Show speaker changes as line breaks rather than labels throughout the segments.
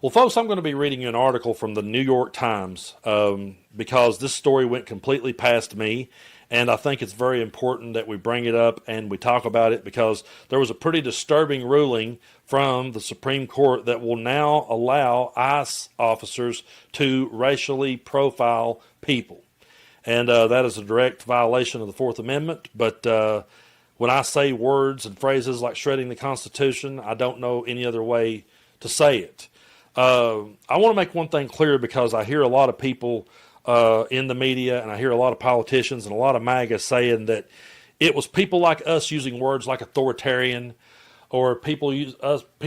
Well, folks, I'm going to be reading you an article from the New York Times because this story went completely past me, and I think it's very important that we bring it up and we talk about it because there was a pretty disturbing ruling from the Supreme Court that will now allow ICE officers to racially profile people. And that is a direct violation of the Fourth Amendment, but when I say words and phrases like shredding the Constitution, I don't know any other way to say it. I want to make one thing clear because I hear a lot of people in the media and I hear a lot of politicians and a lot of MAGA saying that it was people like us using words like authoritarian or people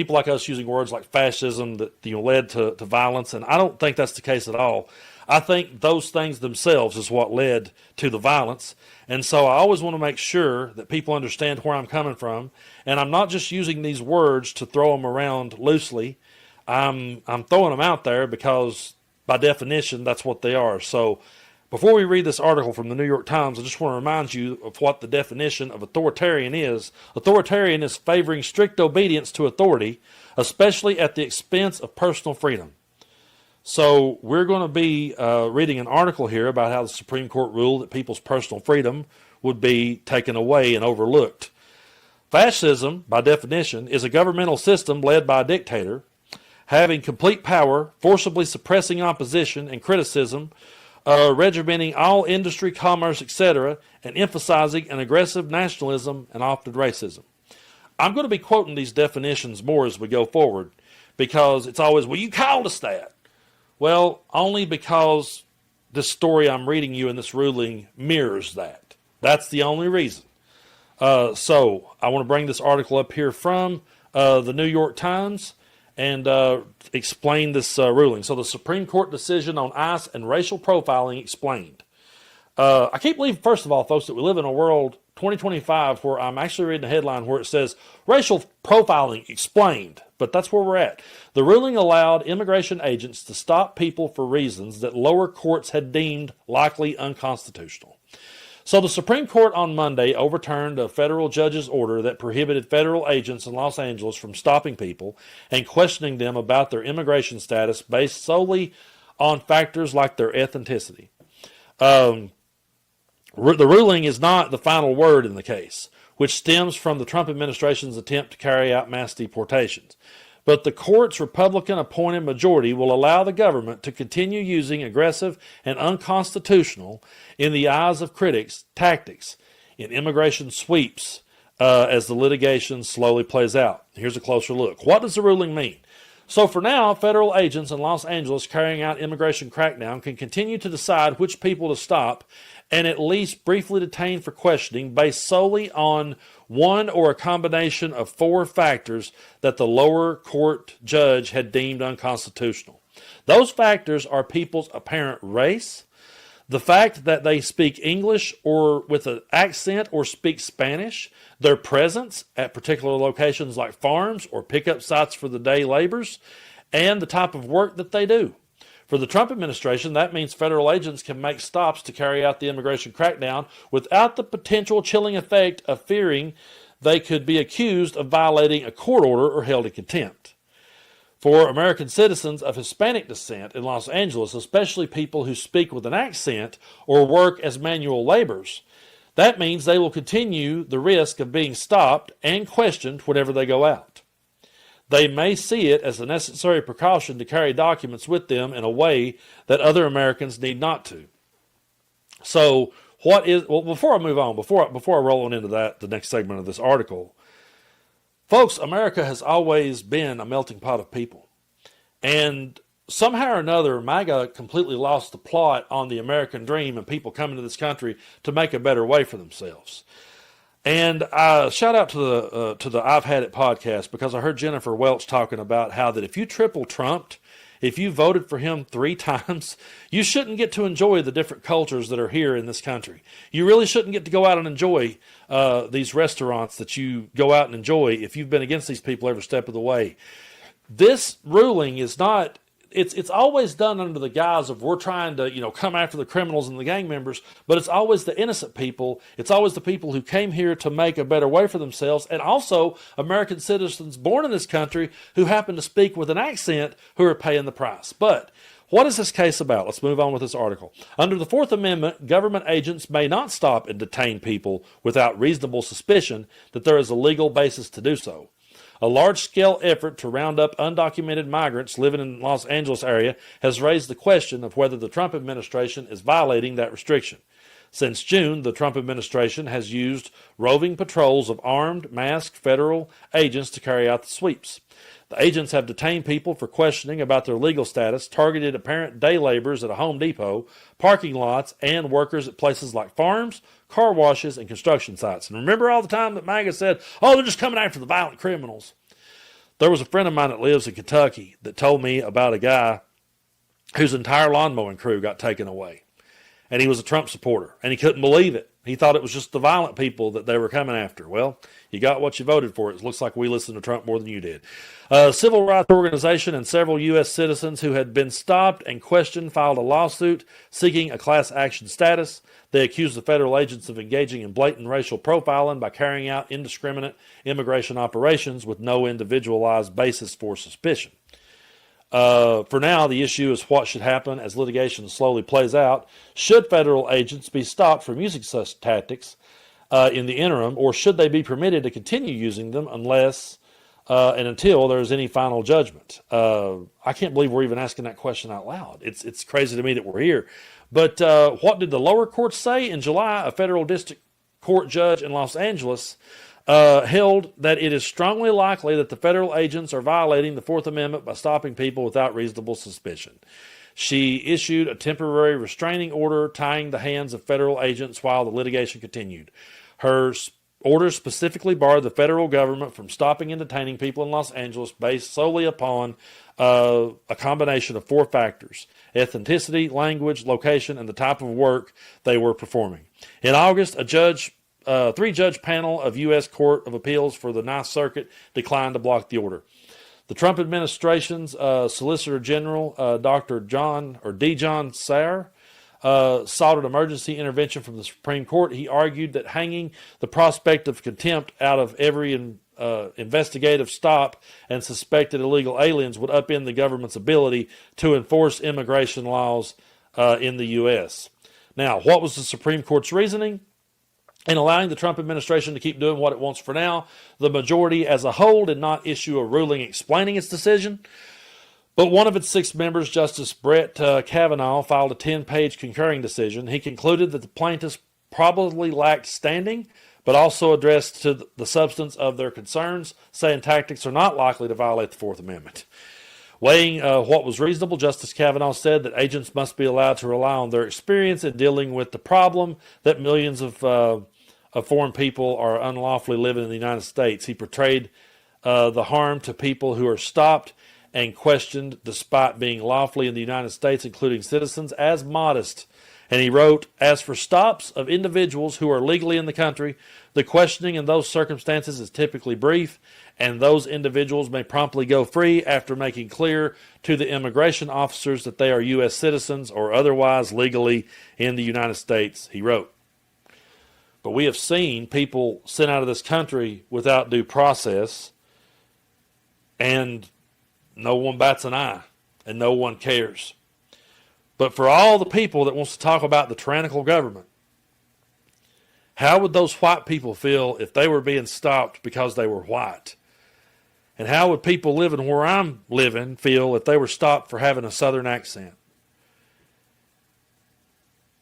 like us using words like fascism that led to violence. And I don't think that's the case at all. I think those things themselves is what led to the violence. And so I always want to make sure that people understand where I'm coming from. And I'm not just using these words to throw them around loosely. I'm throwing them out there because by definition, that's what they are. So before we read this article from the New York Times, I just want to remind you of what the definition of authoritarian is. Authoritarian is favoring strict obedience to authority, especially at the expense of personal freedom. So we're going to be reading an article here about how the Supreme Court ruled that people's personal freedom would be taken away and overlooked. Fascism, by definition, is a governmental system led by a dictator, having complete power, forcibly suppressing opposition and criticism, regimenting all industry, commerce, etc., and emphasizing an aggressive nationalism and often racism. I'm going to be quoting these definitions more as we go forward because it's always, well, you called us that. Well, only because this story I'm reading you in this ruling mirrors that. That's the only reason. So I want to bring this article up here from the New York Times and explain this ruling. So the Supreme Court decision on ICE and racial profiling explained. I can't believe, first of all, folks, that we live in a world 2025 where I'm actually reading a headline where it says racial profiling explained, but that's where we're at. The ruling allowed immigration agents to stop people for reasons that lower courts had deemed likely unconstitutional. So the Supreme Court on Monday overturned a federal judge's order that prohibited federal agents in Los Angeles from stopping people and questioning them about their immigration status based solely on factors like their ethnicity. The ruling is not the final word in the case, which stems from the Trump administration's attempt to carry out mass deportations. But the court's Republican-appointed majority will allow the government to continue using aggressive and unconstitutional, in the eyes of critics, tactics in immigration sweeps as the litigation slowly plays out. Here's a closer look. What does the ruling mean? So for now, federal agents in Los Angeles carrying out immigration crackdown can continue to decide which people to stop and at least briefly detain for questioning based solely on one or a combination of four factors that the lower court judge had deemed unconstitutional. Those factors are people's apparent race, the fact that they speak English or with an accent or speak Spanish, their presence at particular locations like farms or pickup sites for the day laborers, and the type of work that they do. For the Trump administration, that means federal agents can make stops to carry out the immigration crackdown without the potential chilling effect of fearing they could be accused of violating a court order or held in contempt. For American citizens of Hispanic descent in Los Angeles, especially people who speak with an accent or work as manual laborers, that means they will continue the risk of being stopped and questioned whenever they go out. They may see it as a necessary precaution to carry documents with them in a way that other Americans need not to. So, before I move on, before I roll on into the next segment of this article, folks, America has always been a melting pot of people. And somehow or another, MAGA completely lost the plot on the American dream and people coming to this country to make a better way for themselves. And shout out to the I've Had It podcast because I heard Jennifer Welch talking about how that if you triple trumped, if you voted for him 3 times, you shouldn't get to enjoy the different cultures that are here in this country. You really shouldn't get to go out and enjoy these restaurants that you go out and enjoy if you've been against these people every step of the way. This ruling is not it's always done under the guise of we're trying to, come after the criminals and the gang members, but it's always the innocent people. It's always the people who came here to make a better way for themselves, and also American citizens born in this country who happen to speak with an accent who are paying the price. But what is this case about? Let's move on with this article. Under the Fourth Amendment, government agents may not stop and detain people without reasonable suspicion that there is a legal basis to do so. A large-scale effort to round up undocumented migrants living in the Los Angeles area has raised the question of whether the Trump administration is violating that restriction. Since June, the Trump administration has used roving patrols of armed, masked federal agents to carry out the sweeps. The agents have detained people for questioning about their legal status, targeted apparent day laborers at a Home Depot, parking lots, and workers at places like farms, car washes, and construction sites. And remember all the time that MAGA said, oh, they're just coming after the violent criminals. There was a friend of mine that lives in Kentucky that told me about a guy whose entire lawn mowing crew got taken away. And he was a Trump supporter, and he couldn't believe it. He thought it was just the violent people that they were coming after. Well, you got what you voted for. It looks like we listened to Trump more than you did. A civil rights organization and several U.S. citizens who had been stopped and questioned filed a lawsuit seeking a class action status. They accused the federal agents of engaging in blatant racial profiling by carrying out indiscriminate immigration operations with no individualized basis for suspicion. For now, the issue is what should happen as litigation slowly plays out. Should federal agents be stopped from using such tactics in the interim, or should they be permitted to continue using them unless and until there is any final judgment? I can't believe we're even asking that question out loud. It's crazy to me that we're here. But what did the lower courts say? In July, a federal district court judge in Los Angeles held that it is strongly likely that the federal agents are violating the Fourth Amendment by stopping people without reasonable suspicion. She issued a temporary restraining order tying the hands of federal agents while the litigation continued. Her order specifically barred the federal government from stopping and detaining people in Los Angeles based solely upon a combination of four factors: ethnicity, language, location, and the type of work they were performing. In August, a three-judge panel of U.S. Court of Appeals for the Ninth Circuit declined to block the order. The Trump administration's Solicitor General, Dr. John Sayer, sought an emergency intervention from the Supreme Court. He argued that hanging the prospect of contempt out of every investigative stop and suspected illegal aliens would upend the government's ability to enforce immigration laws in the U.S. Now, what was the Supreme Court's reasoning? In allowing the Trump administration to keep doing what it wants for now, the majority as a whole did not issue a ruling explaining its decision. But one of its 6 members, Justice Brett Kavanaugh, filed a 10-page concurring decision. He concluded that the plaintiffs probably lacked standing, but also addressed to the substance of their concerns, saying tactics are not likely to violate the Fourth Amendment. Weighing what was reasonable, Justice Kavanaugh said that agents must be allowed to rely on their experience in dealing with the problem that millions of foreign people are unlawfully living in the United States. He portrayed the harm to people who are stopped and questioned despite being lawfully in the United States, including citizens, as modest. And he wrote, as for stops of individuals who are legally in the country, the questioning in those circumstances is typically brief, and those individuals may promptly go free after making clear to the immigration officers that they are U.S. citizens or otherwise legally in the United States, he wrote. But we have seen people sent out of this country without due process, and no one bats an eye, and no one cares. But for all the people that wants to talk about the tyrannical government, how would those white people feel if they were being stopped because they were white? And how would people living where I'm living feel if they were stopped for having a southern accent?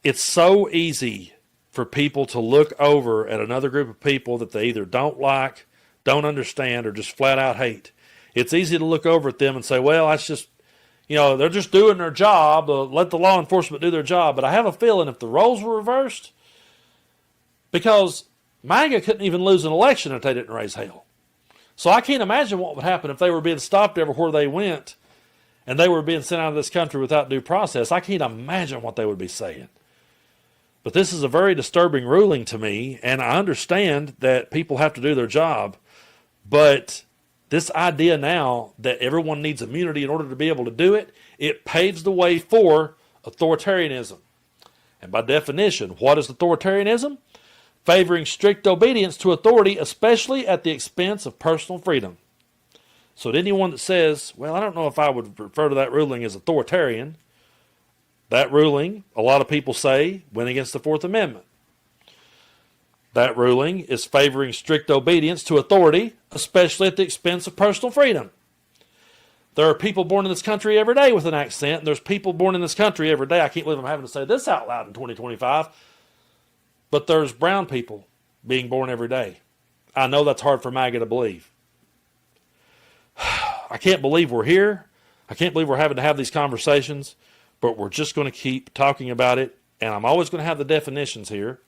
It's so easy for people to look over at another group of people that they either don't like, don't understand, or just flat out hate. It's easy to look over at them and say, well, that's just, they're just doing their job. Let the law enforcement do their job. But I have a feeling if the roles were reversed, because MAGA couldn't even lose an election if they didn't raise hell. So I can't imagine what would happen if they were being stopped everywhere they went and they were being sent out of this country without due process. I can't imagine what they would be saying. But this is a very disturbing ruling to me, and I understand that people have to do their job, but This idea now that everyone needs immunity in order to be able to do it, it paves the way for authoritarianism. And by definition, what is authoritarianism? Favoring strict obedience to authority, especially at the expense of personal freedom. So to anyone that says, well, I don't know if I would refer to that ruling as authoritarian, that ruling, a lot of people say, went against the Fourth Amendment. That ruling is favoring strict obedience to authority, especially at the expense of personal freedom. There are people born in this country every day with an accent, and there's people born in this country every day. I can't believe I'm having to say this out loud in 2025. But there's brown people being born every day. I know that's hard for MAGA to believe. I can't believe we're here. I can't believe we're having to have these conversations, but we're just going to keep talking about it. And I'm always going to have the definitions here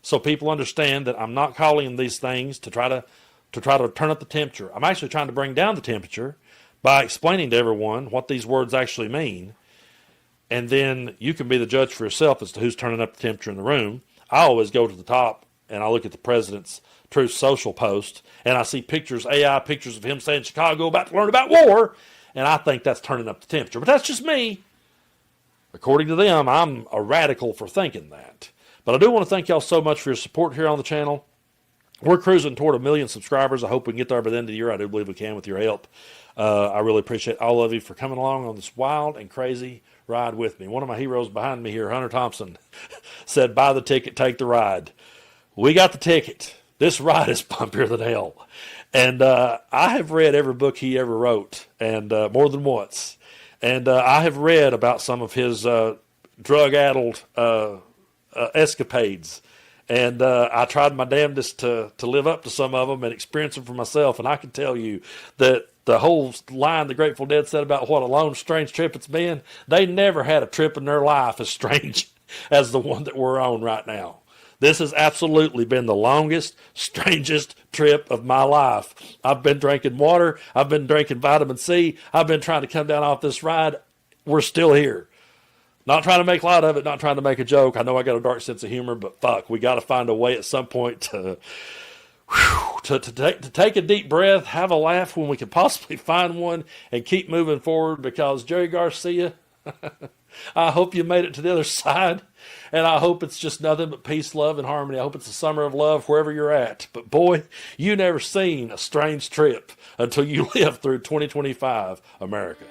so people understand that I'm not calling these things to try to turn up the temperature. I'm actually trying to bring down the temperature by explaining to everyone what these words actually mean. And then you can be the judge for yourself as to who's turning up the temperature in the room. I always go to the top and I look at the president's Truth Social post and I see pictures, AI pictures of him saying Chicago about to learn about war. And I think that's turning up the temperature. But that's just me. According to them, I'm a radical for thinking that. But I do want to thank y'all so much for your support here on the channel. We're cruising toward 1 million subscribers. I hope we can get there by the end of the year. I do believe we can with your help. I really appreciate all of you for coming along on this wild and crazy ride with me. One of my heroes behind me here, Hunter Thompson, said, buy the ticket, take the ride. We got the ticket. This ride is bumpier than hell. And I have read every book he ever wrote, and more than once. And I have read about some of his drug-addled escapades. And I tried my damnedest to live up to some of them and experience them for myself. And I can tell you that the whole line the Grateful Dead said about what a lone, strange trip it's been, they never had a trip in their life as strange as the one that we're on right now. This has absolutely been the longest, strangest trip of my life. I've been drinking water. I've been drinking vitamin C. I've been trying to come down off this ride. We're still here. Not trying to make light of it, not trying to make a joke. I know I got a dark sense of humor, but fuck, we got to find a way at some point to take a deep breath, have a laugh when we can possibly find one, and keep moving forward, because Jerry Garcia, I hope you made it to the other side, and I hope it's just nothing but peace, love, and harmony. I hope it's a summer of love wherever you're at. But boy, you never seen a strange trip until you lived through 2025 America.